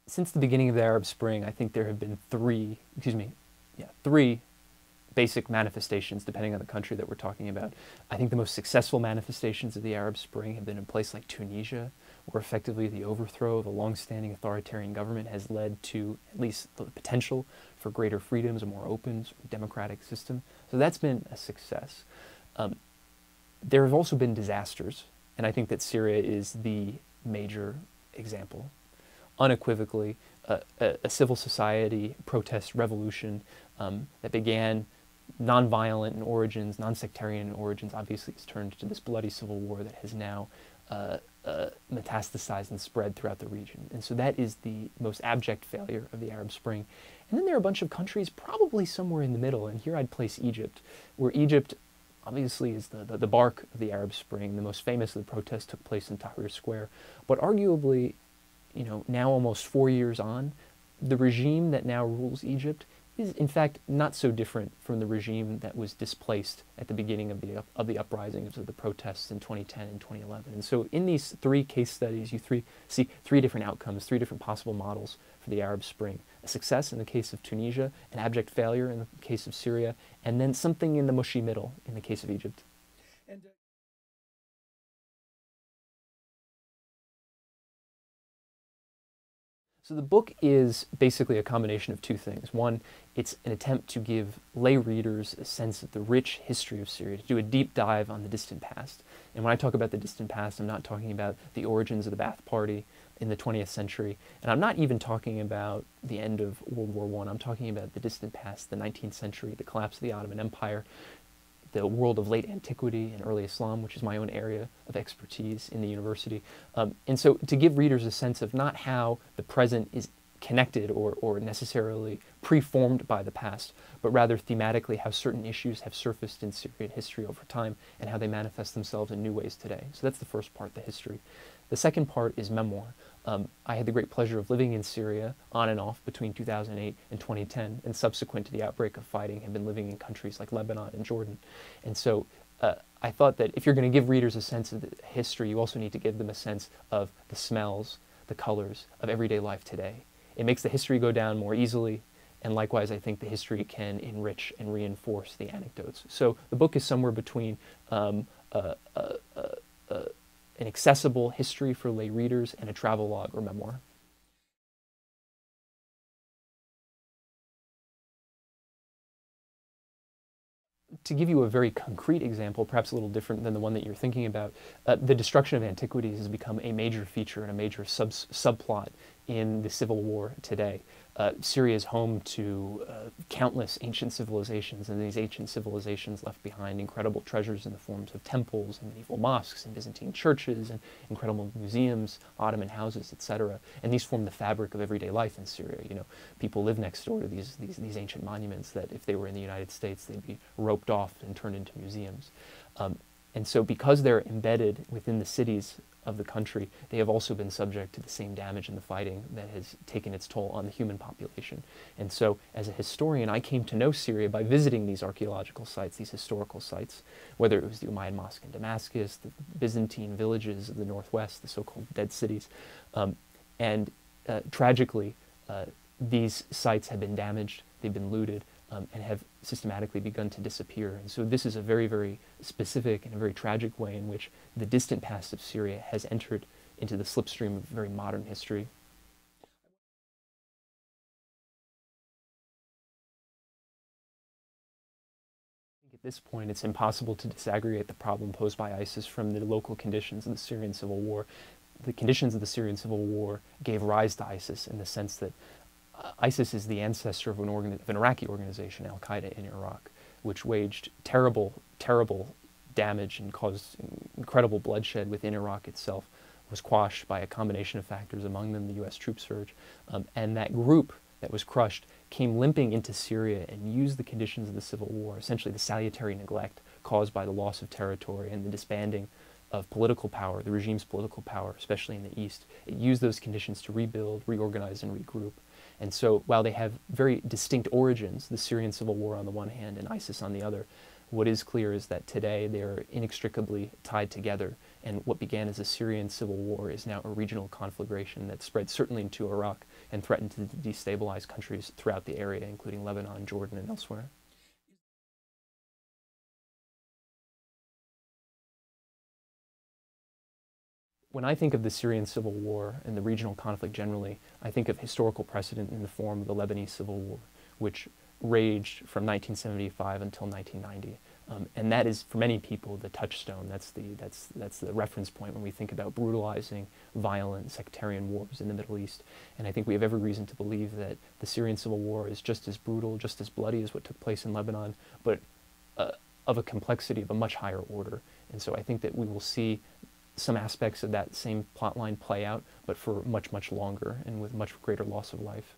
Since the beginning of the Arab Spring, I think there have been three basic manifestations, depending on the country that we're talking about. I think the most successful manifestations of the Arab Spring have been in a place like Tunisia, where effectively the overthrow of a long-standing authoritarian government has led to at least the potential for greater freedoms, a more open, democratic system. So that's been a success. There have also been disasters, and I think that Syria is the major example. Unequivocally, a civil society protest revolution that began non-violent in origins, non-sectarian in origins, obviously has turned to this bloody civil war that has now metastasized and spread throughout the region. And so that is the most abject failure of the Arab Spring. And then there are a bunch of countries probably somewhere in the middle, and here I'd place Egypt, where Egypt obviously is the bark of the Arab Spring. The most famous of the protests took place in Tahrir Square. But arguably, you know, now almost 4 years on, the regime that now rules Egypt is in fact not so different from the regime that was displaced at the beginning of the uprisings of the protests in 2010 and 2011. And so in these three case studies, you see three different outcomes, three different possible models for the Arab Spring. A success in the case of Tunisia, an abject failure in the case of Syria, and then something in the mushy middle in the case of Egypt. So the book is basically a combination of two things. One, it's an attempt to give lay readers a sense of the rich history of Syria, to do a deep dive on the distant past. And when I talk about the distant past, I'm not talking about the origins of the Ba'ath Party in the 20th century, and I'm not even talking about the end of World War I. I'm talking about the distant past, the 19th century, the collapse of the Ottoman Empire, the world of late antiquity and early Islam, which is my own area of expertise in the university. And so to give readers a sense of not how the present is connected or necessarily preformed by the past, but rather thematically how certain issues have surfaced in Syrian history over time and how they manifest themselves in new ways today. So that's the first part, the history. The second part is memoir. I had the great pleasure of living in Syria on and off between 2008 and 2010, and subsequent to the outbreak of fighting have been living in countries like Lebanon and Jordan. And so I thought that if you're going to give readers a sense of the history, you also need to give them a sense of the smells, the colors of everyday life today. It makes the history go down more easily, and likewise I think the history can enrich and reinforce the anecdotes. So the book is somewhere between an accessible history for lay readers and a travelogue or memoir. To give you a very concrete example, perhaps a little different than the one that you're thinking about, the destruction of Antiquities has become a major feature and a major subplot in the civil war today. Syria is home to countless ancient civilizations, and these ancient civilizations left behind incredible treasures in the forms of temples and medieval mosques and Byzantine churches and incredible museums, Ottoman houses, etc. And these form the fabric of everyday life in Syria. You know, people live next door to these ancient monuments that, if they were in the United States, they'd be roped off and turned into museums. And so because they're embedded within the cities of the country, they have also been subject to the same damage in the fighting that has taken its toll on the human population. And so as a historian, I came to know Syria by visiting these archaeological sites, these historical sites, whether it was the Umayyad Mosque in Damascus, the Byzantine villages of the northwest, the so-called dead cities. Tragically, these sites have been damaged, they've been looted, and have systematically begun to disappear. And so this is a very, very specific and a very tragic way in which the distant past of Syria has entered into the slipstream of very modern history. At this point, it's impossible to disaggregate the problem posed by ISIS from the local conditions of the Syrian civil war. The conditions of the Syrian civil war gave rise to ISIS in the sense that ISIS is the ancestor of an Iraqi organization, Al-Qaeda in Iraq, which waged terrible, terrible damage and caused incredible bloodshed within Iraq itself, was quashed by a combination of factors, among them the U.S. troop surge. And that group that was crushed came limping into Syria and used the conditions of the civil war, essentially the salutary neglect caused by the loss of territory and the disbanding of political power, the regime's political power, especially in the east. It used those conditions to rebuild, reorganize, and regroup. And so while they have very distinct origins, the Syrian civil war on the one hand and ISIS on the other, what is clear is that today they are inextricably tied together, and what began as a Syrian civil war is now a regional conflagration that spread certainly into Iraq and threaten to destabilize countries throughout the area, including Lebanon, Jordan, and elsewhere. When I think of the Syrian civil war and the regional conflict generally, I think of historical precedent in the form of the Lebanese civil war, which raged from 1975 until 1990. And that is, for many people, the touchstone. That's the reference point when we think about brutalizing, violent, sectarian wars in the Middle East. And I think we have every reason to believe that the Syrian civil war is just as brutal, just as bloody as what took place in Lebanon, but of a complexity of a much higher order. And so I think that we will see some aspects of that same plot line play out, but for much, much longer and with much greater loss of life.